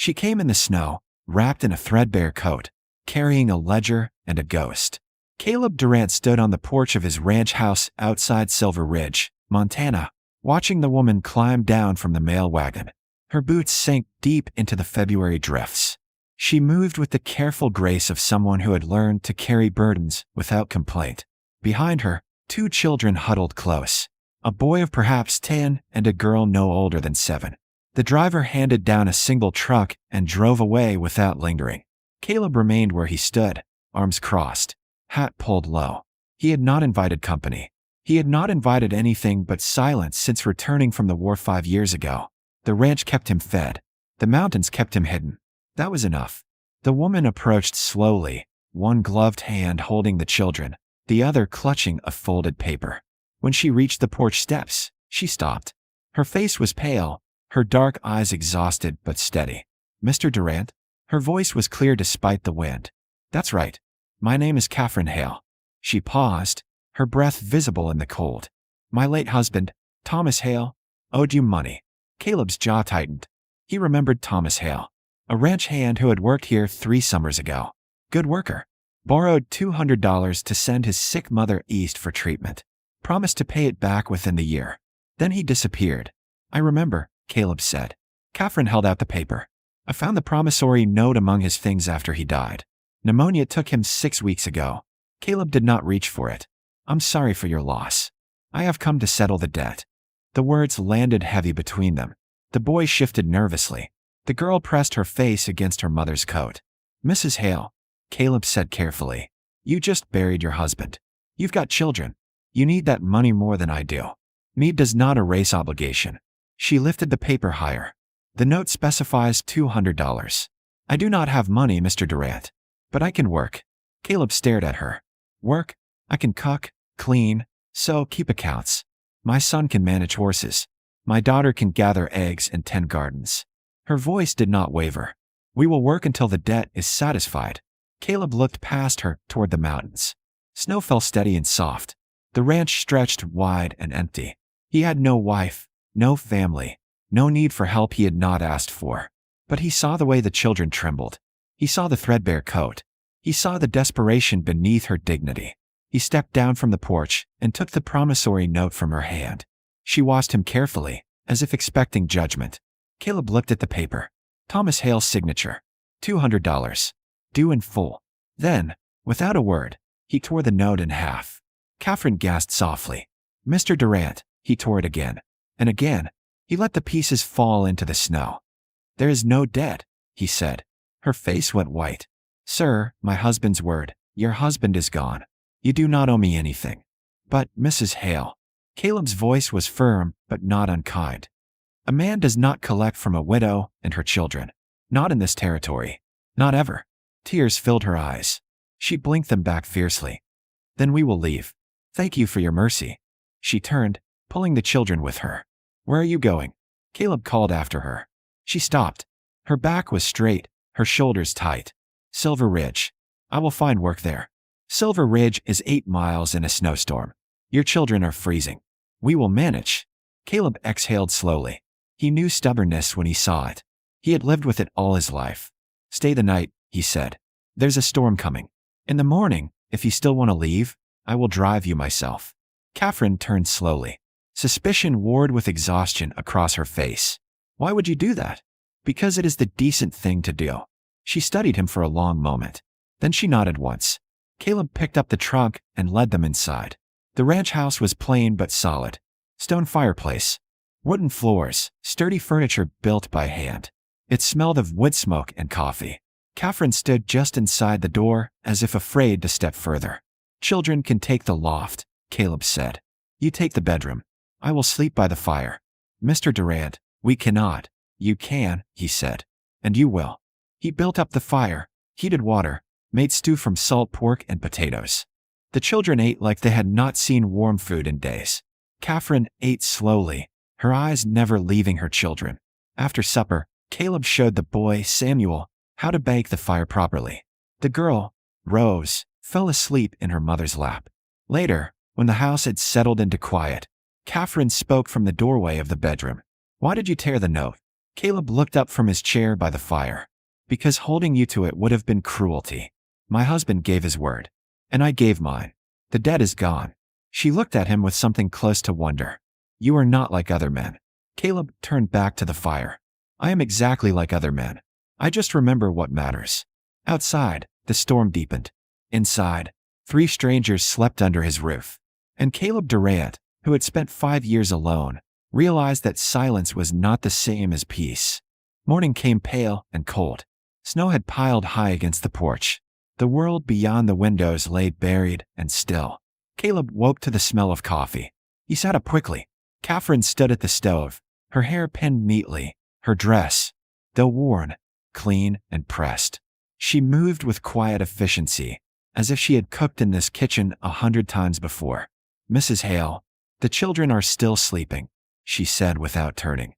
She came in the snow, wrapped in a threadbare coat, carrying a ledger and a ghost. Caleb Durant stood on the porch of his ranch house outside Silver Ridge, Montana, watching the woman climb down from the mail wagon. Her boots sank deep into the February drifts. She moved with the careful grace of someone who had learned to carry burdens without complaint. Behind her, 2 children huddled close, a boy of perhaps 10 and a girl no older than 7. The driver handed down a single truck and drove away without lingering. Caleb remained where he stood, arms crossed, hat pulled low. He had not invited company. He had not invited anything but silence since returning from the war 5 years ago. The ranch kept him fed. The mountains kept him hidden. That was enough. The woman approached slowly, one gloved hand holding the children, the other clutching a folded paper. When she reached the porch steps, she stopped. Her face was pale, her dark eyes exhausted but steady. "Mr. Durant?" Her voice was clear despite the wind. "That's right. My name is Catherine Hale." She paused, her breath visible in the cold. "My late husband, Thomas Hale, owed you money." Caleb's jaw tightened. He remembered Thomas Hale, a ranch hand who had worked here 3 summers ago. Good worker. Borrowed $200 to send his sick mother east for treatment. Promised to pay it back within the year. Then he disappeared. "I remember," Caleb said. Catherine held out the paper. "I found the promissory note among his things after he died. Pneumonia took him 6 weeks ago." Caleb did not reach for it. "I'm sorry for your loss. I have come to settle the debt." The words landed heavy between them. The boy shifted nervously. The girl pressed her face against her mother's coat. "Mrs. Hale," Caleb said carefully, "you just buried your husband. You've got children. You need that money more than I do. Need does not erase obligation." She lifted the paper higher. "The note specifies $200. I do not have money, Mr. Durant, but I can work." Caleb stared at her. "Work? I can cook, clean, sew, keep accounts. My son can manage horses. My daughter can gather eggs and tend gardens." Her voice did not waver. "We will work until the debt is satisfied." Caleb looked past her toward the mountains. Snow fell steady and soft. The ranch stretched wide and empty. He had no wife, no family, no need for help he had not asked for. But he saw the way the children trembled. He saw the threadbare coat. He saw the desperation beneath her dignity. He stepped down from the porch and took the promissory note from her hand. She watched him carefully, as if expecting judgment. Caleb looked at the paper. Thomas Hale's signature. $200. Due in full. Then, without a word, he tore the note in half. Catherine gasped softly. "Mr. Durant," he tore it again. And again, he let the pieces fall into the snow. "There is no debt," he said. Her face went white. "Sir, my husband's word, your husband is gone. You do not owe me anything." "But, Mrs. Hale." Caleb's voice was firm but not unkind. "A man does not collect from a widow and her children. Not in this territory. Not ever." Tears filled her eyes. She blinked them back fiercely. "Then we will leave. Thank you for your mercy." She turned, pulling the children with her. "Where are you going?" Caleb called after her. She stopped. Her back was straight, her shoulders tight. "Silver Ridge. I will find work there." Silver Ridge is 8 miles in a snowstorm. Your children are freezing. We will manage. Caleb exhaled slowly. He knew stubbornness when he saw it. He had lived with it all his life. "Stay the night," he said. "There's a storm coming. In the morning, if you still want to leave, I will drive you myself." Catherine turned slowly. Suspicion warred with exhaustion across her face. "Why would you do that?" "Because it is the decent thing to do." She studied him for a long moment. Then she nodded once. Caleb picked up the trunk and led them inside. The ranch house was plain but solid. Stone fireplace. Wooden floors, sturdy furniture built by hand. It smelled of wood smoke and coffee. Catherine stood just inside the door, as if afraid to step further. "Children can take the loft," Caleb said. "You take the bedroom. I will sleep by the fire." "Mr. Durant, we cannot." "You can," he said. "And you will." He built up the fire, heated water, made stew from salt pork and potatoes. The children ate like they had not seen warm food in days. Catherine ate slowly, her eyes never leaving her children. After supper, Caleb showed the boy, Samuel, how to bake the fire properly. The girl, Rose, fell asleep in her mother's lap. Later, when the house had settled into quiet, Catherine spoke from the doorway of the bedroom. "Why did you tear the note?" Caleb looked up from his chair by the fire. Because holding you to it would have been cruelty. My husband gave his word. And I gave mine. The debt is gone. She looked at him with something close to wonder. You are not like other men. Caleb turned back to the fire. I am exactly like other men. I just remember what matters. Outside, the storm deepened. Inside, 3 strangers slept under his roof. And Caleb Durant, who had spent 5 years alone, realized that silence was not the same as peace. Morning came pale and cold. Snow had piled high against the porch. The world beyond the windows lay buried and still. Caleb woke to the smell of coffee. He sat up quickly. Catherine stood at the stove, her hair pinned neatly, her dress, though worn, clean and pressed. She moved with quiet efficiency, as if she had cooked in this kitchen 100 times before. Mrs. Hale, the children are still sleeping, she said without turning.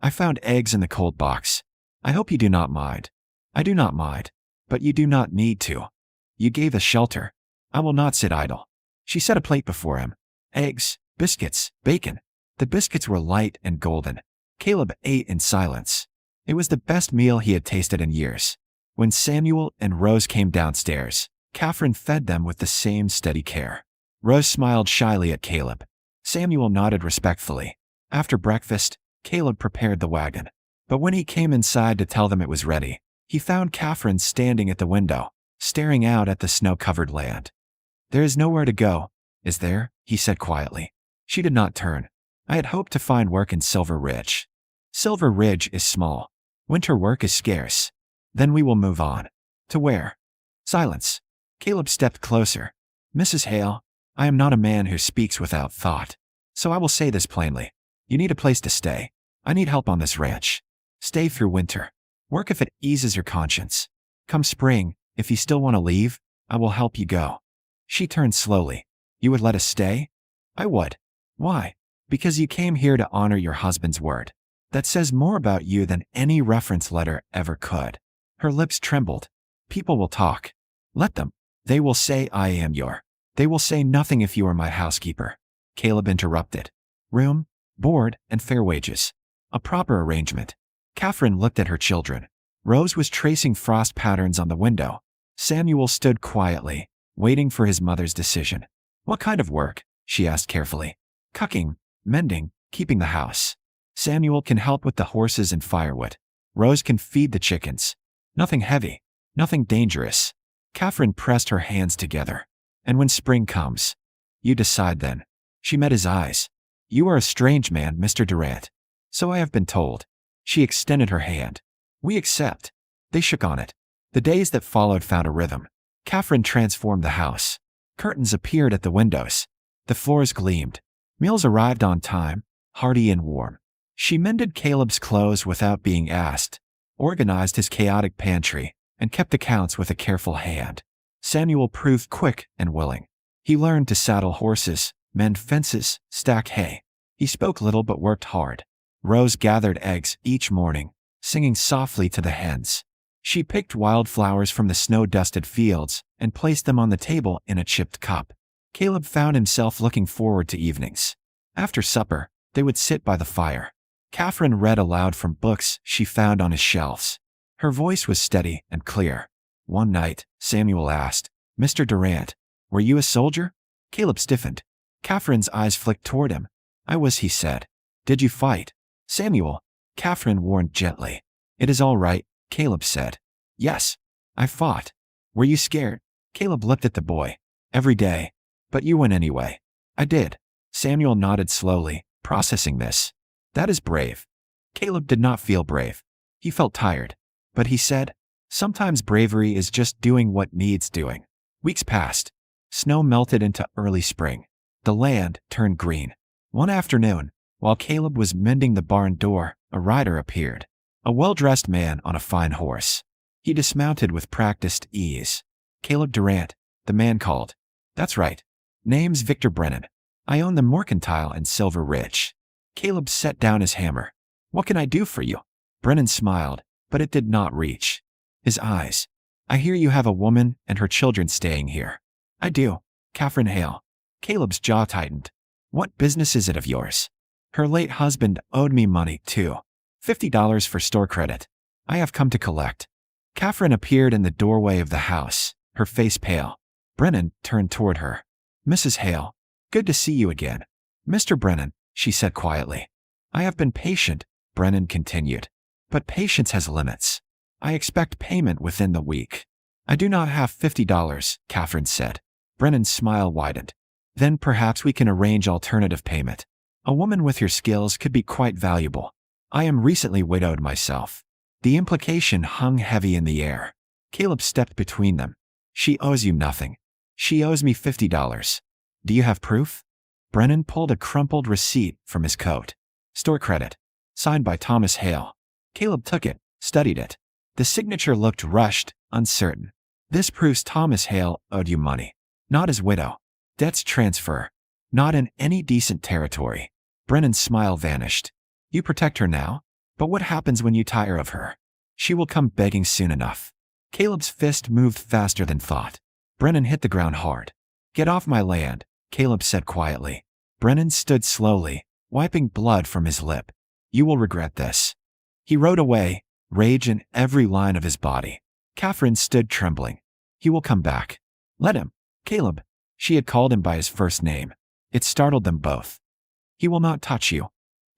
I found eggs in the cold box. I hope you do not mind. I do not mind, but you do not need to. You gave us shelter. I will not sit idle. She set a plate before him. Eggs, biscuits, bacon. The biscuits were light and golden. Caleb ate in silence. It was the best meal he had tasted in years. When Samuel and Rose came downstairs, Catherine fed them with the same steady care. Rose smiled shyly at Caleb. Samuel nodded respectfully. After breakfast, Caleb prepared the wagon. But when he came inside to tell them it was ready, he found Catherine standing at the window, staring out at the snow-covered land. There is nowhere to go, is there? He said quietly. She did not turn. I had hoped to find work in Silver Ridge. Silver Ridge is small. Winter work is scarce. Then we will move on. To where? Silence. Caleb stepped closer. Mrs. Hale, I am not a man who speaks without thought. So I will say this plainly. You need a place to stay. I need help on this ranch. Stay through winter. Work if it eases your conscience. Come spring, if you still want to leave, I will help you go. She turned slowly. You would let us stay? I would. Why? Because you came here to honor your husband's word. That says more about you than any reference letter ever could. Her lips trembled. People will talk. Let them. They will say I am your. They will say nothing if you are my housekeeper. Caleb interrupted. Room, board, and fair wages. A proper arrangement. Catherine looked at her children. Rose was tracing frost patterns on the window. Samuel stood quietly, waiting for his mother's decision. What kind of work? She asked carefully. Cooking, mending, keeping the house. Samuel can help with the horses and firewood. Rose can feed the chickens. Nothing heavy, nothing dangerous. Catherine pressed her hands together. And when spring comes, you decide then. She met his eyes. You are a strange man, Mr. Durant. So I have been told. She extended her hand. We accept. They shook on it. The days that followed found a rhythm. Catherine transformed the house. Curtains appeared at the windows. The floors gleamed. Meals arrived on time, hearty and warm. She mended Caleb's clothes without being asked, organized his chaotic pantry, and kept accounts with a careful hand. Samuel proved quick and willing. He learned to saddle horses, mend fences, stack hay. He spoke little but worked hard. Rose gathered eggs each morning, singing softly to the hens. She picked wildflowers from the snow-dusted fields and placed them on the table in a chipped cup. Caleb found himself looking forward to evenings. After supper, they would sit by the fire. Catherine read aloud from books she found on his shelves. Her voice was steady and clear. One night, Samuel asked, Mr. Durant, were you a soldier? Caleb stiffened. Catherine's eyes flicked toward him. I was, he said. Did you fight? Samuel, Catherine warned gently. It is all right, Caleb said. Yes, I fought. Were you scared? Caleb looked at the boy. Every day. But you went anyway. I did. Samuel nodded slowly, processing this. That is brave. Caleb did not feel brave. He felt tired. But he said, sometimes bravery is just doing what needs doing. Weeks passed. Snow melted into early spring. The land turned green. One afternoon, while Caleb was mending the barn door, a rider appeared. A well-dressed man on a fine horse. He dismounted with practiced ease. Caleb Durant, the man called. That's right. Name's Victor Brennan. I own the Mercantile in Silver Ridge. Caleb set down his hammer. What can I do for you? Brennan smiled, but it did not reach. His eyes. I hear you have a woman and her children staying here. I do. Catherine Hale. Caleb's jaw tightened. What business is it of yours? Her late husband owed me money, too. $50 for store credit. I have come to collect. Catherine appeared in the doorway of the house, her face pale. Brennan turned toward her. Mrs. Hale, good to see you again. Mr. Brennan, she said quietly. I have been patient, Brennan continued. But patience has limits. I expect payment within the week. I do not have $50, Catherine said. Brennan's smile widened. Then perhaps we can arrange alternative payment. A woman with your skills could be quite valuable. I am recently widowed myself. The implication hung heavy in the air. Caleb stepped between them. She owes you nothing. She owes me $50. Do you have proof? Brennan pulled a crumpled receipt from his coat. Store credit. Signed by Thomas Hale. Caleb took it, studied it. The signature looked rushed, uncertain. This proves Thomas Hale owed you money. Not his widow. Debts transfer. Not in any decent territory. Brennan's smile vanished. You protect her now? But what happens when you tire of her? She will come begging soon enough. Caleb's fist moved faster than thought. Brennan hit the ground hard. Get off my land, Caleb said quietly. Brennan stood slowly, wiping blood from his lip. You will regret this. He rode away, rage in every line of his body. Catherine stood trembling. He will come back. Let him. Caleb. She had called him by his first name. It startled them both. He will not touch you,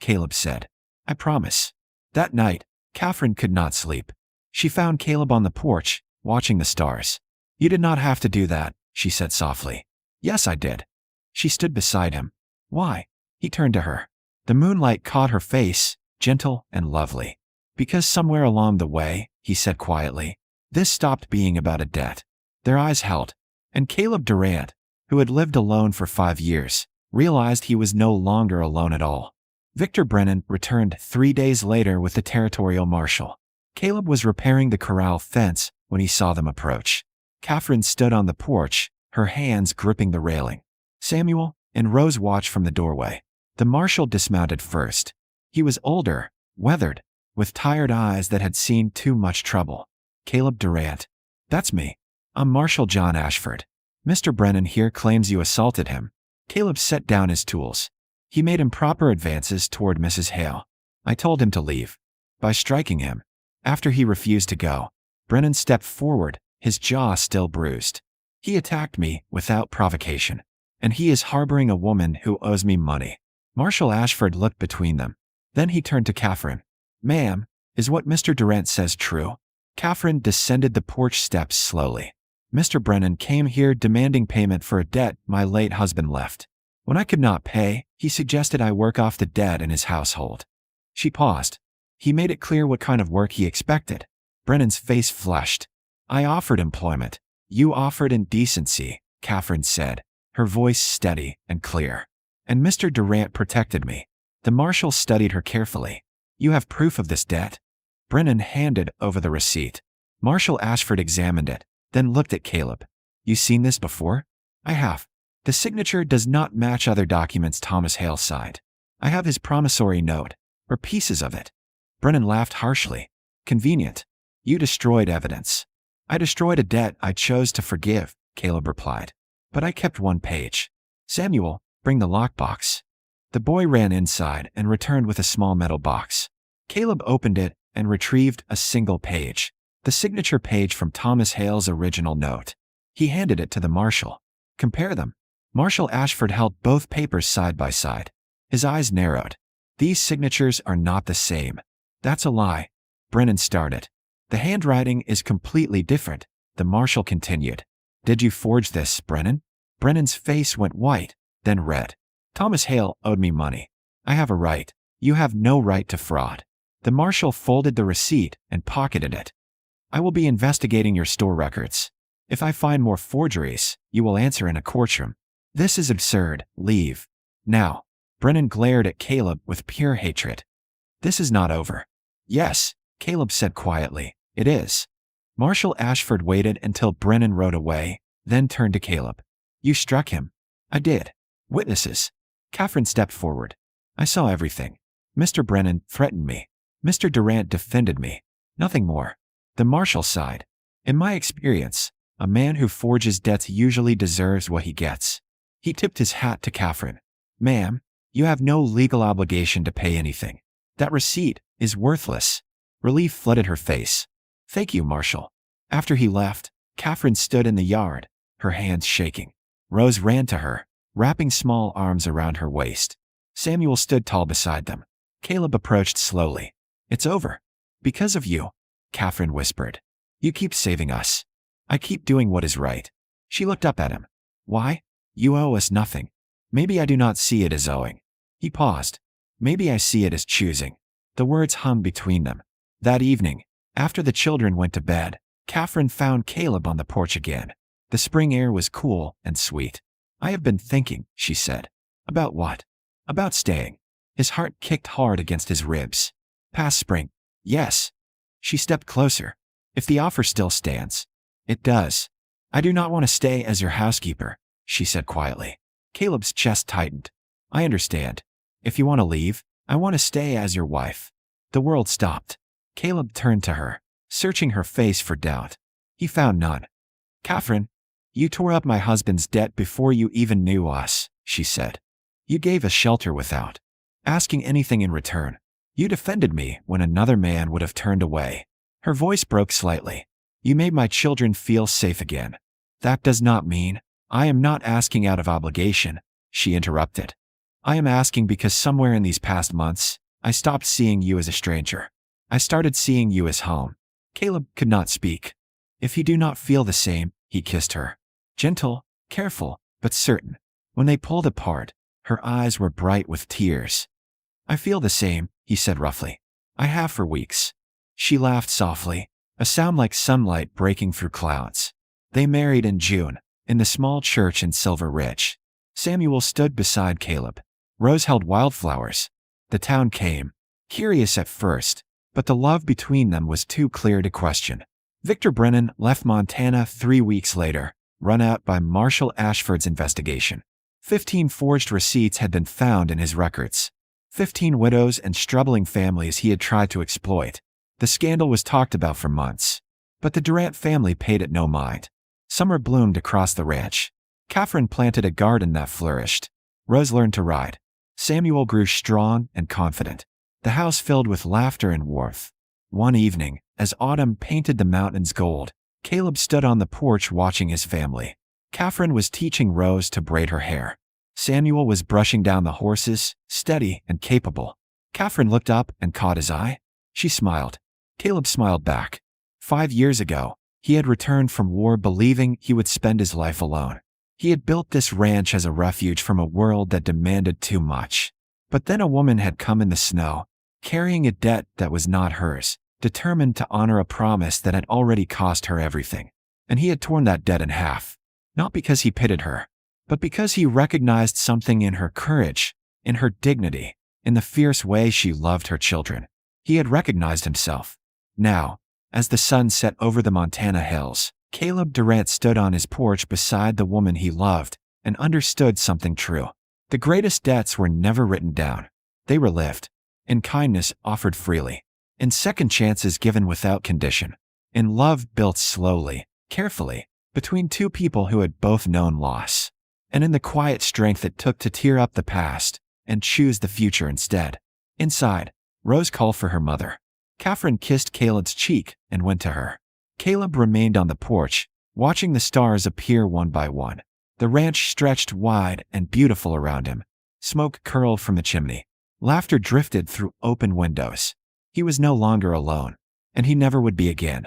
Caleb said. I promise. That night, Catherine could not sleep. She found Caleb on the porch, watching the stars. You did not have to do that, she said softly. Yes, I did. She stood beside him. Why? He turned to her. The moonlight caught her face, gentle and lovely. Because somewhere along the way, he said quietly, this stopped being about a debt. Their eyes held, and Caleb Durant, who had lived alone for 5 years, realized he was no longer alone at all. Victor Brennan returned 3 days later with the territorial marshal. Caleb was repairing the corral fence when he saw them approach. Catherine stood on the porch, her hands gripping the railing. Samuel and Rose watched from the doorway. The marshal dismounted first. He was older, weathered, with tired eyes that had seen too much trouble. Caleb Durant. That's me. I'm Marshal John Ashford. Mr. Brennan here claims you assaulted him. Caleb set down his tools. He made improper advances toward Mrs. Hale. I told him to leave. By striking him. After he refused to go, Brennan stepped forward, his jaw still bruised. He attacked me without provocation. And he is harboring a woman who owes me money. Marshal Ashford looked between them. Then he turned to Catherine. Ma'am, is what Mr. Durant says true? Catherine descended the porch steps slowly. Mr. Brennan came here demanding payment for a debt my late husband left. When I could not pay, he suggested I work off the debt in his household. She paused. He made it clear what kind of work he expected. Brennan's face flushed. I offered employment. You offered indecency, Catherine said, her voice steady and clear. And Mr. Durant protected me. The marshal studied her carefully. You have proof of this debt? Brennan handed over the receipt. Marshal Ashford examined it, then looked at Caleb. You seen this before? I have. The signature does not match other documents Thomas Hale signed. I have his promissory note, or pieces of it. Brennan laughed harshly. Convenient. You destroyed evidence. I destroyed a debt I chose to forgive, Caleb replied. But I kept one page. Samuel, bring the lockbox. The boy ran inside and returned with a small metal box. Caleb opened it and retrieved a single page, the signature page from Thomas Hale's original note. He handed it to the marshal. Compare them. Marshal Ashford held both papers side by side. His eyes narrowed. These signatures are not the same. That's a lie. Brennan started. The handwriting is completely different, the marshal continued. Did you forge this, Brennan? Brennan's face went white, then red. Thomas Hale owed me money. I have a right. You have no right to fraud. The marshal folded the receipt and pocketed it. I will be investigating your store records. If I find more forgeries, you will answer in a courtroom. This is absurd. Leave. Now. Brennan glared at Caleb with pure hatred. This is not over. Yes, Caleb said quietly. It is. Marshal Ashford waited until Brennan rode away, then turned to Caleb. You struck him. I did. Witnesses. Catherine stepped forward. I saw everything. Mr. Brennan threatened me. Mr. Durant defended me. Nothing more. The marshal sighed. In my experience, a man who forges debts usually deserves what he gets. He tipped his hat to Catherine. Ma'am, you have no legal obligation to pay anything. That receipt is worthless. Relief flooded her face. Thank you, Marshall. After he left, Catherine stood in the yard, her hands shaking. Rose ran to her, wrapping small arms around her waist. Samuel stood tall beside them. Caleb approached slowly. It's over. Because of you, Catherine whispered. You keep saving us. I keep doing what is right. She looked up at him. Why? You owe us nothing. Maybe I do not see it as owing. He paused. Maybe I see it as choosing. The words hummed between them. That evening, after the children went to bed, Catherine found Caleb on the porch again. The spring air was cool and sweet. I have been thinking, she said. About what? About staying. His heart kicked hard against his ribs. Past spring. Yes. She stepped closer. If the offer still stands. It does. I do not want to stay as your housekeeper, she said quietly. Caleb's chest tightened. I understand. If you want to leave, I want to stay as your wife. The world stopped. Caleb turned to her, searching her face for doubt. He found none. Catherine, you tore up my husband's debt before you even knew us, she said. You gave us shelter without asking anything in return. You defended me when another man would have turned away. Her voice broke slightly. You made my children feel safe again. That does not mean I am not asking out of obligation, she interrupted. I am asking because somewhere in these past months, I stopped seeing you as a stranger. I started seeing you as home. Caleb could not speak. If you do not feel the same, he kissed her. Gentle, careful, but certain. When they pulled apart, her eyes were bright with tears. I feel the same, he said roughly. I have for weeks. She laughed softly, a sound like sunlight breaking through clouds. They married in June, in the small church in Silver Ridge. Samuel stood beside Caleb. Rose held wildflowers. The town came, curious at first, but the love between them was too clear to question. Victor Brennan left Montana 3 weeks later, run out by Marshall Ashford's investigation. 15 forged receipts had been found in his records. 15 widows and struggling families he had tried to exploit. The scandal was talked about for months. But the Durant family paid it no mind. Summer bloomed across the ranch. Catherine planted a garden that flourished. Rose learned to ride. Samuel grew strong and confident. The house filled with laughter and warmth. One evening, as autumn painted the mountains gold, Caleb stood on the porch watching his family. Catherine was teaching Rose to braid her hair. Samuel was brushing down the horses, steady and capable. Catherine looked up and caught his eye. She smiled. Caleb smiled back. 5 years ago, he had returned from war believing he would spend his life alone. He had built this ranch as a refuge from a world that demanded too much. But then a woman had come in the snow, carrying a debt that was not hers, determined to honor a promise that had already cost her everything. And he had torn that debt in half. Not because he pitied her, but because he recognized something in her courage, in her dignity, in the fierce way she loved her children. He had recognized himself. Now, as the sun set over the Montana hills, Caleb Durant stood on his porch beside the woman he loved and understood something true. The greatest debts were never written down. They were lived. In kindness offered freely. In second chances given without condition. In love built slowly, carefully, between two people who had both known loss. And in the quiet strength it took to tear up the past and choose the future instead. Inside, Rose called for her mother. Catherine kissed Caleb's cheek and went to her. Caleb remained on the porch, watching the stars appear one by one. The ranch stretched wide and beautiful around him. Smoke curled from the chimney. Laughter drifted through open windows. He was no longer alone, and he never would be again.